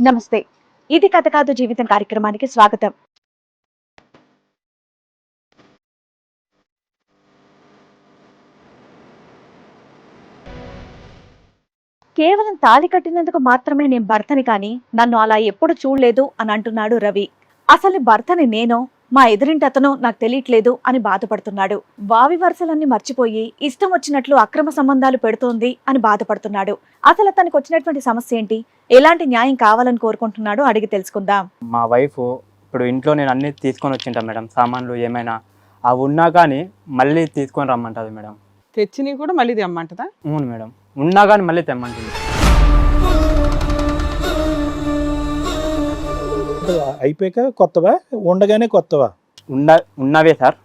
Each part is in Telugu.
నమస్తే. ఇది కథ కాదు జీవితం కార్యక్రమానికి స్వాగతం. కేవలం తాళి కట్టినందుకు మాత్రమే నేను భర్తని కానీ నన్ను అలా ఎప్పుడు చూడలేదు అని అంటున్నాడు రవి. అసలు భర్తని నేనో మా ఎదురింటి అతను నాకు తెలియట్లేదు అని బాధపడుతున్నాడు. వావి వరుసలన్నీ మర్చిపోయి ఇష్టం వచ్చినట్లు అక్రమ సంబంధాలు పెడుతోంది అని బాధపడుతున్నాడు. అసలు తనకు వచ్చినటువంటి సమస్య ఏంటి, ఎలాంటి న్యాయం కావాలని కోరుకుంటున్నాడో అడిగి తెలుసుకుందాం. మా వైఫ్ ఇప్పుడు ఇంట్లో నేను అన్ని తీసుకొని వచ్చింటా మేడం, సామాన్లు ఏమైనా అవి ఉన్నా కానీ మళ్ళీ తీసుకొని రమ్మంటుంది మేడం. తెచ్చినవి కూడా మళ్ళీ తెమ్మంటదా? అవును మేడం, ఉన్నా కానీ మళ్ళీ తెమ్మంటుంది. అయిపోయాక కొత్తవా, ఉండగానే కొత్తవా? ఉన్నవే సార్,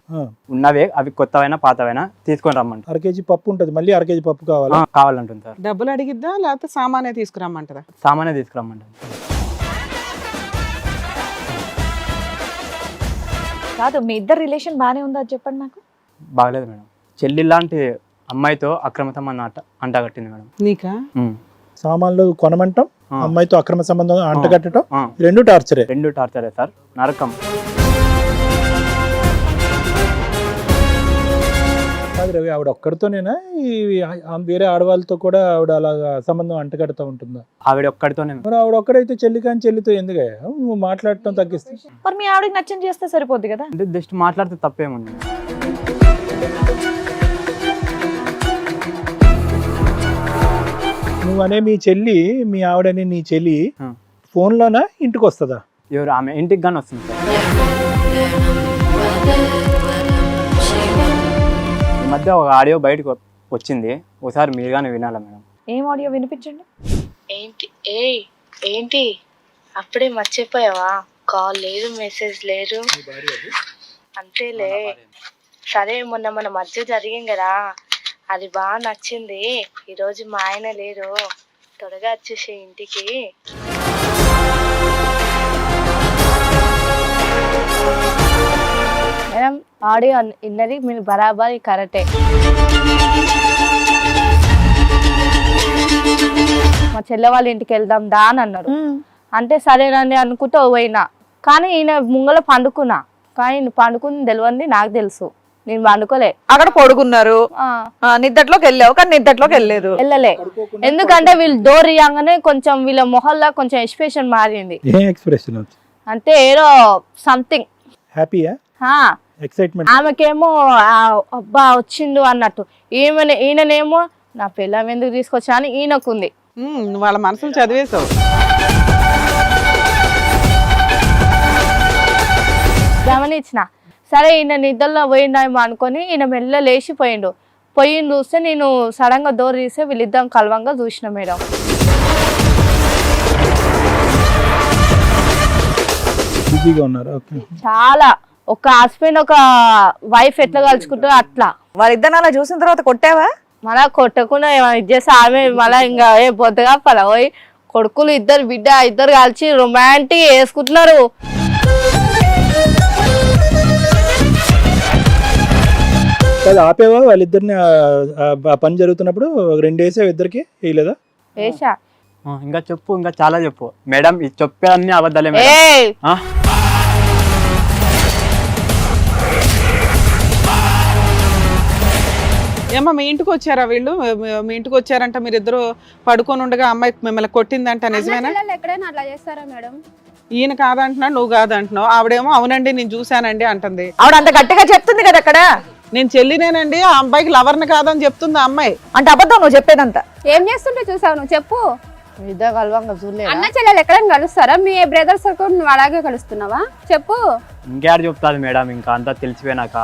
ఉన్నవే. అవి కొత్తవైనా పాతవైనా తీసుకొని రమ్మంటారు. 1 కేజీ పప్పు ఉంటుంది, మళ్ళీ 1 కేజీ పప్పు కావాలా? కావాలంటుంది సార్. డబ్బులు అడిగిద్దా లేకపోతే సామానే తీసుకురమ్మంటదా? సామానే తీసుకురమ్మంటుంది. కాదు, మీ ఇద్దరు రిలేషన్ బానే ఉందా చెప్పండి నాకు. బాగలేదు మేడం. చెల్లి లాంటి అమ్మాయితో అక్రమ సంబంధం అంటగట్టింది మేడం. నీకా? సామాన్లు కొనమంటాం, అమ్మాయితో అక్రమ సంబంధం అంటగట్టడం, రెండు టార్చరే. రెండు టార్చరే సార్, నరకం. కాదు రవి, ఆవిడ ఒక్కడితోనేనా వేరే ఆడవాళ్ళతో కూడా ఆవిడ అలాగా సంబంధం అంటగడుతూ ఉంటుందా? ఆవిడ ఒక్కడితోనే. మరి ఆవిడ ఒక్కడైతే చెల్లి కానీ చెల్లితో ఎందుకయ్యా నువ్వు మాట్లాడటం తగ్గిస్తే? మరి మీ ఆవిడకి నచ్చని చేస్తే సరిపోద్ది కదా. అంటే జస్ట్ మాట్లాడితే తప్పేముంది. నువ్వనే మీ చెల్లి, మీ ఆవిడని నీ చెల్లి ఫోన్లోనా ఇంటికి వస్తుందా? ఎవరు? ఆమె ఇంటికి కానీ వస్తుంది సార్. ఈ మధ్య ఒక ఆడియో బయటకు వచ్చింది, ఒకసారి మీరు కానీ వినాలా మేడం? ఏం ఆడియో వినిపించండి. ఏంటి అప్పుడే మర్చిపోయావా? కాల్ లేదు, మెసేజ్ లేదు. అంతేలే. సరే, మొన్న మన మధ్య జరిగింది కదా, అది బాగా నచ్చింది. ఈరోజు మా ఆయన లేరు, త్వరగా వచ్చేసే ఇంటికి. మేడం, ఆడియో ఇన్నది మీరు బరాబర్ కరెక్టే. మా చెల్లె వాళ్ళ ఇంటికి వెళ్దాం దా అని అన్నారు. అంటే సరేనండి అనుకుంటూ పోయినా, కానీ ఈయన ముంగల పండుకున్నా. కానీ పండుకుంది తెలియంది నాకు తెలుసు, నేను పండుకోలే. అక్కడ పడుకున్నారు, నిద్దట్లోకి వెళ్ళావు కానీ నిద్దట్లోకి వెళ్ళలే. ఎందుకంటే వీళ్ళు డోర్ ఇయ్యంగానే కొంచెం వీళ్ళ మొహల్లా కొంచెం ఎక్స్ప్రెషన్ మారింది. అంటే ఏదో సంథింగ్ హ్యాపీయా, ఎక్సైట్మెంట్. ఆమెకేమో అబ్బా వచ్చిండు అన్నట్టు, ఈయననేమో నా పిల్లం ఎందుకు తీసుకొచ్చా అని ఈయనకుంది. వాళ్ళ మనసులు చదివేశావు. గమనించిన. సరే, ఈయన నిద్రలో పోయిండేమో అనుకొని ఈయన మెల్ల లేచిపోయిండు. పోయి చూస్తే నేను సడన్ గా డోర్ తీస్తే వీళ్ళిద్దరం కలవంగా చూసిన మేడం. చాలా ఒక హస్బెండ్ ఒక వైఫ్ ఎట్లా కలుసుకుంటారో అట్లా. వాళ్ళిద్దరు అలా చూసిన తర్వాత కొట్టావా? మళ్ళా కొట్టకుండా ఇది చేస్తే ఆమె మళ్ళా ఇంకా పొద్దుగా పోయి కొడుకులు ఇద్దరు బిడ్డ ఇద్దరు కలిసి రొమాంటిక్ వేసుకుంటున్నారు. ఆపేవా వాళ్ళిద్దరిని? పని జరుగుతున్నప్పుడు 2 వేసావు ఇద్దరికి, వేయలేదా? వేసా. ఇంకా చెప్పు, ఇంకా చాలా చెప్పు మేడం. ఇది చెప్పే అన్ని అబద్ధాలే మేడం. ఏమో మీ ఇంటికి వచ్చారా వీళ్ళు? మీ ఇంటికి వచ్చారంట, మీరిద్దరు పడుకొని ఉండగా అమ్మాయి మిమ్మల్ని కొట్టిందంట, నిజమేనా? ఎక్కడైనా అట్లా చేస్తారా మేడం? ఈయన కాదంటున్నాడు, నువ్వు కాదంటున్నావు. ఆవిడేమో అవునండి నేను చూశానండి అంటుంది. ఆవిడ అంత గట్టిగా చెప్తుంది కదా అక్కడ, నేను చెల్లినేనండి, ఆ అబ్బాయికి లవర్ని కాదని చెప్తుంది ఆ అమ్మాయి. అంటే అబద్ధం నువ్వు చెప్పేదంతా. ఏం చేస్తుంటే చూసావు నువ్వు? చెప్పు. ఇద్దరు కలవంగా చూడలేదు. అన్న చెల్లెలు ఎక్కడైనా కలుస్తారా? మీ బ్రదర్స్ నువ్వు అలాగే కలుస్తున్నావా? చెప్పు. ఇంకేడు చెప్తాది మేడం, ఇంకా అంతా తెలిసిపోయినాక.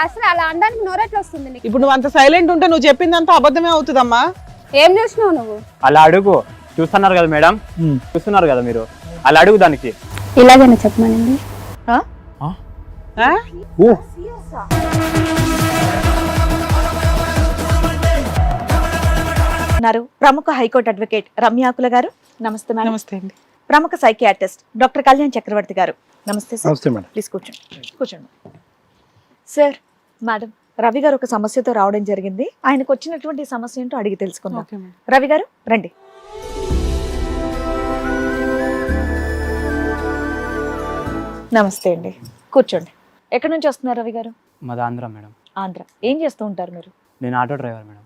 అసలు అలా అనడానికి నోరెట్లా వస్తుంది నీకు? ఇప్పుడు నువ్వు అంత సైలెంట్ ఉంటే నువ్వు చెప్పిందంతా అబద్ధమే అవుతుందమ్మా. ఏం చూసినావు నువ్వు? అలా అడుగు. చూస్తున్నారు కదా మేడం, చూస్తున్నారు కదా మీరు, అలా అడుగు దానికి. ఇలాగైనా చెప్పమనండి. ప్రముఖ హైకోర్టు అడ్వకేట్ రమ్యాకుల గారు. నమస్తే మేడం. నమస్తే అండి. ప్రముఖ సైకియాట్రిస్ట్ డాక్టర్ కళ్యాణ్ చక్రవర్తి గారు. నమస్తే సార్. నమస్తే మేడం. ప్లీజ్ కూర్చోండి. సార్, మేడం, రవి గారు ఒక సమస్యతో రావడం జరిగింది. ఆయనకు వచ్చినటువంటి సమస్య ఏంటో అడిగి తెలుసుకుందాం. రవి గారు రండి. నమస్తే అండి, కూర్చోండి. ఎక్కడి నుంచి వస్తున్నారు రవి గారు? మాది ఆంధ్ర మేడం. ఆంధ్ర. ఏం చేస్తూ ఉంటారు మీరు? నేను auto driver madam.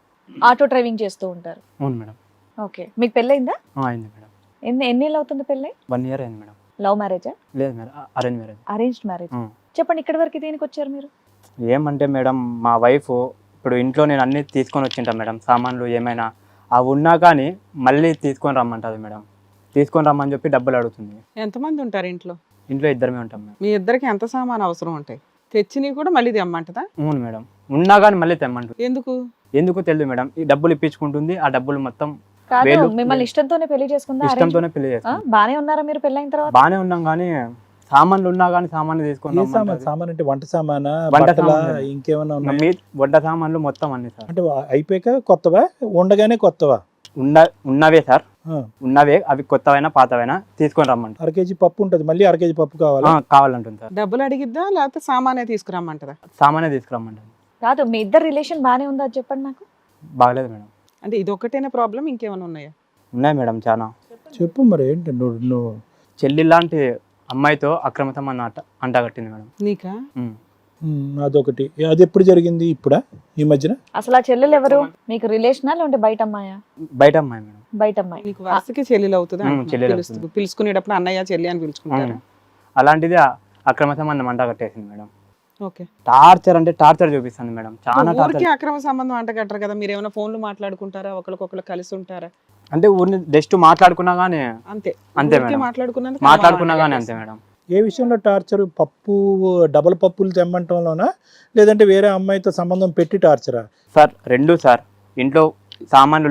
Auto driving చేస్తూ ఉంటారు. అవును మేడం. ఓకే, మీకు పెళ్ళయిందా? అయింది మేడం. ఎన్నేళ్ళు అవుతుంది పెళ్ళై? 1 year అయింది మేడం. లవ్ మ్యారేజా? లేదు madam, arrange marriage. Arranged marriage. చెప్పండి, ఇక్కడి వరకు దేనికి వచ్చారు మీరు? ఏమంటే మేడం, మా వైఫ్ ఇప్పుడు ఇంట్లో నేను అన్నీ తీసుకొని వచ్చింటా మేడం, సామాన్లు ఏమైనా అవి ఉన్నా కానీ మళ్ళీ తీసుకొని రమ్మంటుంది మేడం. తీసుకొని రమ్మని చెప్పి డబ్బులు అడుగుతుంది. ఎంతమంది ఉంటారు ఇంట్లో? ఇంట్లో ఇద్దరమే ఉంటాం మేడం. మీ ఇద్దరికి ఎంత సామాన్ అవసరం ఉంటాయి? తెచ్చినవి కూడా మళ్ళీ తెమ్మంటదా? అవును మేడం, ఉన్నా కానీ మళ్ళీ తెమ్మంటుంది. ఎందుకు తెలియదు మేడం. ఈ డబ్బులు ఇప్పించుకుంటుంది, ఆ డబ్బులు మొత్తం కాదు, మిమ్మల్ని ఇష్టంతోనే పెళ్లి చేసుకుందా? ఇష్టంతోనే పెళ్లి చేస్తాం. బానే ఉన్నారా మీరు పెళ్ళైన తర్వాత? బానే ఉన్నాం కానీ సామాన్లు ఉన్నా కానీ సామాన్లు తీసుకొని ఏ సామాన్? సామాన్ అంటే వంట సామానా, వంట బట్టలా, సామాన్లు. ఇంకేమన్నా ఉన్నాయి? వంట సామాన్లు మొత్తం అన్ని సార్. అంటే అయిపోయాక కొత్తవా, ఉండగానే కొత్తవా? ఉన్నవే సార్, ఆ. ఉన్నవే. అవి కొత్తవైనా పాతవైనా తీసుకొని రమ్మంటారు. 1 kg పప్పు ఉంటుంది, మళ్ళీ 1 kg పప్పు కావాలా? కావాలంటుంది సార్. డబ్బులు అడిగిద్దా లేకపోతే సామానే తీసుకురమ్మంటదా? సామానే తీసుకురమ్మంటారు. కాదు, మీ ఇద్దరు రిలేషన్ బానే ఉందా అది చెప్పండి నాకు. బాగలేదు మేడం. అంటే ఇది ఒక్కటేనా ప్రాబ్లం, ఇంకేమైనా ఉన్నాయా? ఉన్నాయి మేడం చాలా. చెప్పు మరి ఏంటి నువ్వు చెల్లి లాంటి అమ్మాయితో అక్రమ సంబంధం అంటగట్టింది మేడం. నీకా? అదొకటి. అది ఎప్పుడు జరిగింది? ఇప్పుడా, ఈ మధ్యన? అసలు ఆ చెల్లెలు ఎవరు? మీకు రిలేషనా లేదంటే బయట అమ్మాయా? బయట అమ్మాయి మేడం. బయట అమ్మాయి. నీకు వరుసకి చెల్లెలు అవుతుంది చెల్లెలు అంటున్నా. పిలుచుకునేటప్పుడు అన్నయ్య చెల్లి అని పిలుచుకుంటారు. అలాంటిది అక్రమ సంబంధం అంటగట్టేసింది మేడం. ఓకే. టార్చర్ అంటే టార్చర్ చూపిస్తుంది మేడం, చాలా ఊరికి టార్చర్. అక్రమ సంబంధం అంటగట్టరు కదా, మీరు ఏమైనా ఫోన్లు మాట్లాడుకుంటారా, ఒకరికొకరు కలిసి ఉంటారా? అంటే ఊరిని జస్ట్ మాట్లాడుకున్నా గానీ అంతే అంతే ఊరికే మేడం. మాట్లాడుకున్నా గానీ అంతే మేడం. ఏ విషయంలో టార్చర్? పప్పు, డబల్ పప్పులు తెమ్మంటంలోనా, లేదంటే వేరే అమ్మాయితో సంబంధం పెట్టి టార్చరా? సార్ రెండు సార్. ఇంట్లో సామాన్లు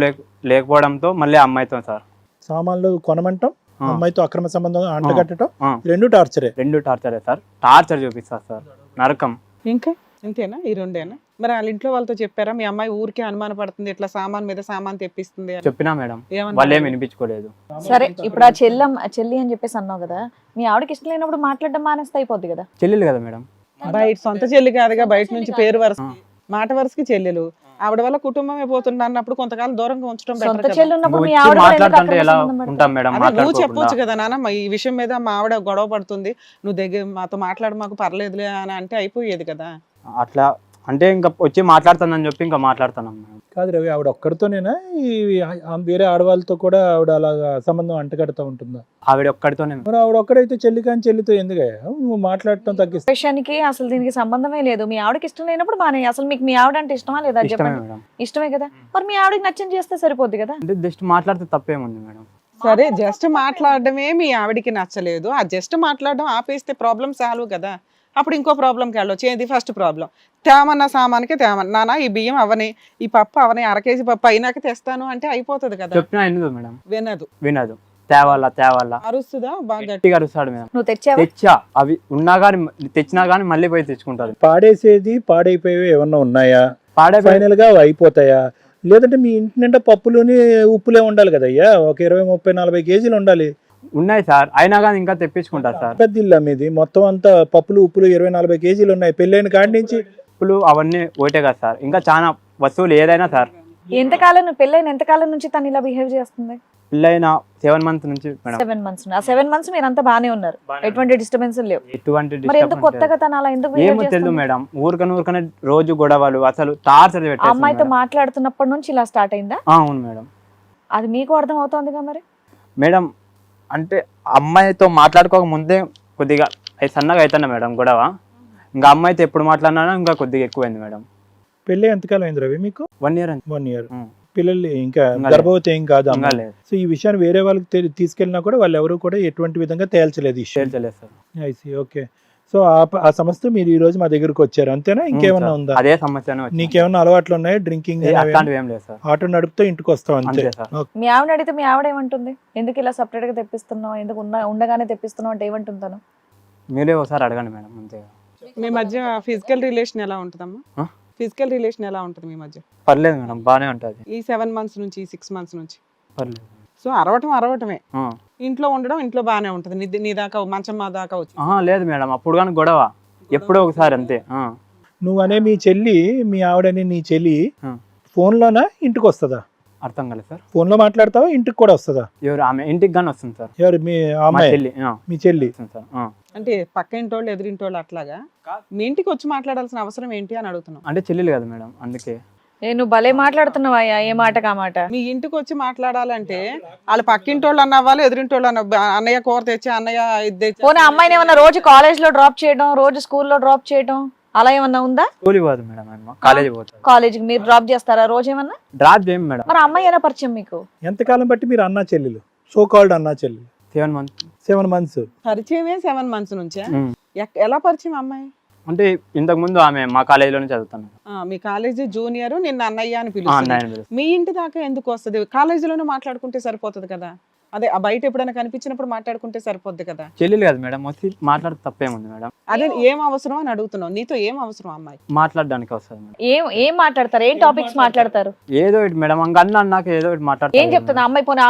లేకపోవడంతో మళ్ళీ అమ్మాయితో సార్. సామాన్లు కొనమంటాం, అమ్మాయితో అక్రమ సంబంధం అంటగట్టడం, ఆ. రెండు టార్చరే. రెండు టార్చరే సార్. టార్చర్ చూపిస్తారు సార్, నరకం. ఇంకా ఇంతేనా? ఈ రెండేనా? మరి వాళ్ళ ఇంట్లో వాళ్ళతో చెప్పారా మీ అమ్మాయి ఊరికే అనుమాన పడుతుంది, ఇట్లా సామాన్ మీద సామాన్ తెప్పిస్తుంది అని? చెప్పినా మేడం, ఏమన్నారు? వాళ్ళు ఏమి వినిపించుకోలేదు. సరే, ఇప్పుడు ఆ చెల్లి అని చెప్పేసి అన్నావు కదా, మీ ఆవిడకి ఇష్టం లేనప్పుడు మాట్లాడడం మానేస్తే అయిపోద్ది కదా. చెల్లెలు కదా మేడం. బయట సొంత చెల్లి కాదుగా, బయట నుంచి పేరు వరుస మాట వరుసకి చెల్లెలు. ఆవిడ వల్ల కుటుంబమే పోతుంది అన్నప్పుడు కొంతకాలం దూరంగా ఉంచడం సొంత better కదా. చెల్లి ఉన్నప్పుడు మీ వచ్చి ఆవిడ కూడా ఎందుకు మాట్లాడుతుంటే అక్రమ ఎలా సంబంధం పెడతారు? ఉంటాం మేడం? అదే నువ్వు మాట్లాడుకోకుండా. చెప్పొచ్చు కదా నాన్న, ఈ విషయం మీద మా ఆవిడ గొడవ పడుతుంది, నువ్వు దగ్గర మాతో మాట్లాడు, మాకు పర్లేదులే అని అంటే అయిపోయేది కదా. అట్లా అంటే ఇంకా వచ్చి మాట్లాడుతుందని చెప్పి ఇంకా మాట్లాడుతున్నాం మేడం. కాదు రవి, ఆవిడ ఒక్కడితోనేనా ఈ వేరే ఆడవాళ్ళతో కూడా ఆవిడ అలాగా సంబంధం అంటగడతా ఉంటుందా? ఆవిడ ఒక్కడితోనే. మరి ఆవిడ ఒక్కడైతే చెల్లి కానీ చెల్లితో ఎందుకయ్యా నువ్వు మాట్లాడటం తగ్గిస్తా? విషయానికి అసలు దీనికి సంబంధమే లేదు. మీ ఆవిడకి ఇష్టం లేనప్పుడు బానే. అసలు మీకు మీ ఆవిడ అంటే ఇష్టమా లేదా అది ఇష్టమే చెప్పండి. మేడం. ఇష్టమే కదా, మరి మీ ఆవిడకి నచ్చని చేస్తే సరిపోద్ది కదా. అంటే జస్ట్ మాట్లాడితే తప్పేముంది మేడం? సరే, జస్ట్ మాట్లాడడమే మీ ఆవిడికి నచ్చలేదు, ఆ జస్ట్ మాట్లాడడం ఆపేస్తే ప్రాబ్లం సాల్వ్ కదా. అప్పుడు ఇంకో ప్రాబ్లంకి వెళ్ళొచ్చు. ఏది ఫస్ట్ ప్రాబ్లం? తేమన్న సామానికి నానా ఈ బియ్యం అవని, ఈ పప్పు అవని, 1 kg పప్పు అయినాక తెస్తాను అంటే అయిపోతుంది కదా. చెప్పినా వినదు మేడం. వినదు. తేవాలా అరుస్తుందా బాగా? గట్టిగా అరుస్తాడు మేడం. నువ్వు తెచ్చావా? తెచ్చా, అవి ఉన్నా కానీ తెచ్చినా కానీ మళ్ళీ పోయి తెచ్చుకుంటారు. పాడేసేది పాడైపోయేవి ఏమన్నా ఉన్నాయా? పాడే ఫైనల్ గా అవి అయిపోతాయా? లేదంటే మీ ఇంటి నిండా పప్పులోని ఉప్పులే ఉండాలి కదయ్యా, ఒక 20, 30, 40 kg ఉండాలి. ఉన్నాయి సార్, అయినా కానీ ఇంకా తెప్పించుకుంటారు సార్. పెద్ద ఇల్లు మీది, మొత్తం అంతా పప్పులు ఉప్పులు 20, 40 kg ఉన్నాయి. పెళ్ళైన కాడి నుంచి ఇప్పుడు అవన్నీ ఒకటే కదా సార్, ఇంకా చాలా వస్తువులు ఏదైనా సార్. ఎంతకాలం పెళ్ళైన ఎంతకాలం నుంచి తను ఇలా బిహేవ్ చేస్తుంది? పిల్లైన 7 months నుంచి మేడం. 7 months. ఆ 7 months మీరంతా బానే ఉన్నారు, ఎటువంటి డిస్టర్బెన్స్ లేవు. ఎటువంటి మరి ఎందుకు కొత్తగా తను అలా ఎందుకు బిహేవ్ ఏమో తెలియదు చేస్తుంది? మేడం. ఊరికనే రోజు గొడవలు, అసలు టార్చర్ ఆ పెట్టేసి అమ్మాయితో మాట్లాడుతున్నప్పటి నుంచి ఇలా స్టార్ట్ అయిందా? అవును మేడం. అది మీకు అర్థం అవుతోందిగా మరి. మేడం అంటే అమ్మాయితో మాట్లాడుకోక ముందే కొద్దిగా సన్నగా అవుతున్నా మేడం గొడవ. ఇంకా అమ్మాయితో ఎప్పుడు మాట్లాడినా ఇంకా కొద్దిగా ఎక్కువైంది మేడం. పెళ్ళి ఎంతకాలం అయింది రవి మీకు? 1 year. 1 year. పిల్లలు ఇంకా ఇంకా గర్భవతి ఏం కాదు అమ్మ. ఇంకా లేదు. సో ఈ విషయాన్ని వేరే వాళ్ళకి తీసుకెళ్ళినా కూడా వాళ్ళు ఎవరు కూడా ఎటువంటి విధంగా తేల్చలేదు ఇష్యూ. తెలియదు సార్. I see, okay. సో ఆ సమస్య మీరు ఈ రోజు మా దగ్గరకు వచ్చారు అంతేనా? ఇంకేమన్నా ఉందా? అదే సమస్యనే వచ్చింది. నీకేమన్నా అలవాట్లు ఉన్నాయా? డ్రింకింగ్, అట్లాంటివి ఏం లేదు సార్. ఆటో నడుపుతూ ఇంటికి వస్తావు అంతే. అంతే సార్. ఓకే. మీ ఆవిడ అడిగితే మీ ఆవిడ ఏమంటుంది? ఎందుకు ఇలా సపరేట్ గా తెప్పిస్తున్నావు, ఎందుకు ఉండగానే తెప్పిస్తున్నావు అంటే ఏమంటుంది తను? మీరే ఒకసారి అడగండి మేడం అంతే. మీ మధ్య ఫిజికల్ రిలేషన్ ఎలా ఉంటుందమ్మా? ఫిజికల్ రిలేషన్ ఎలా ఉంటుంది మీ మధ్య? పర్లేదు మేడం, బాగానే ఉంటుంది. ఈ 7 months నుంచి, ఈ 6 months నుంచి పర్లేదు. సో అరవటమే. ఇంట్లో ఉండడం ఇంట్లో బాగానే ఉంటుంది. నీ దాకా మంచం మా దాకా వచ్చి లేదు మేడం, అప్పుడు కానీ గొడవ ఎప్పుడో ఒకసారి అంతే. నువ్వు అనే మీ చెల్లి, మీ ఆవిడని నీ చెల్లి ఫోన్లోనా ఇంటికి వస్తుందా? అర్థం కాలేదు సార్. ఫోన్ లో మాట్లాడతావా? ఇంటికి కూడా వస్తుందా? ఎవరు? ఆమె ఇంటికి కానీ వస్తుంది సార్. ఎవరు? మీ మా అమ్మాయి? చెల్లి. మీ చెల్లి. వస్తుంది సార్. అంటే పక్క ఇంటోళ్ళు ఎదురింటోళ్ళు అట్లాగా మీ ఇంటికి వచ్చి మాట్లాడాల్సిన అవసరం ఏంటి అని అడుగుతున్నాం. అంటే చెల్లెలు కదా మేడం, అందుకే. నువ్వు భలే మాట్లాడుతున్నావా ఏ మాట కామాట. మీ ఇంటికి వచ్చి మాట్లాడాలంటే వాళ్ళు పక్కింటోళ్ళు అన్న వాళ్ళు ఎదురింటోళ్ళు అన్న అన్నయ్య కూర తెచ్చి అన్నయ్య ఇది తెచ్చి పోనీ అమ్మాయిని ఏమన్నా రోజు కాలేజ్ లో డ్రాప్ చేయడం, రోజు స్కూల్లో డ్రాప్ చేయడం అలా ఏమన్నా ఉందా? స్కూల్కి పోదు మేడం, ఆయన కాలేజీ పోతుంది. కాలేజీకి మీరు డ్రాప్ చేస్తారా రోజు ఏమన్నా? డ్రాప్ చేయం మేడం. మరి అమ్మాయి ఎలా పరిచయం మీకు? ఎంతకాలం బట్టి మీరు అన్నా చెల్లెలు, సో కాల్డ్ అన్నా చెల్లెలు? 7 months. 7 months. పరిచయమే 7 months నుంచే. ఎలా పరిచయం అమ్మాయి? అంటే ఇంతకు ముందు ఆమె మా కాలేజీలోనే చదువుతాను. మీ కాలేజీ జూనియర్ నిన్న అన్నయ్య అని పిలుస్తుంది. మీ ఇంటి దాకా ఎందుకు వస్తుంది? కాలేజీలోనే మాట్లాడుకుంటే సరిపోతుంది కదా. అదే ఆ బయట ఎప్పుడైనా కనిపించినప్పుడు మాట్లాడుకుంటే సరిపోద్ది కదా. చెల్లెలు కదా మేడం, వచ్చి మాట్లాడితే తప్పేముంది మేడం? అదే ఏం అవసరం అని అడుగుతున్నావు. నీతో ఏం అవసరం అమ్మాయి? మాట్లాడడానికి వస్తుంది మేడం. ఏం మాట్లాడతారు? ఏం టాపిక్స్ మాట్లాడతారు? ఏదో ఒకటి మేడం, అన్న అన్నాక ఏదో ఒకటి ఏం మాట్లాడతారు. చెప్తుంది అమ్మాయి? పోనీ ఆ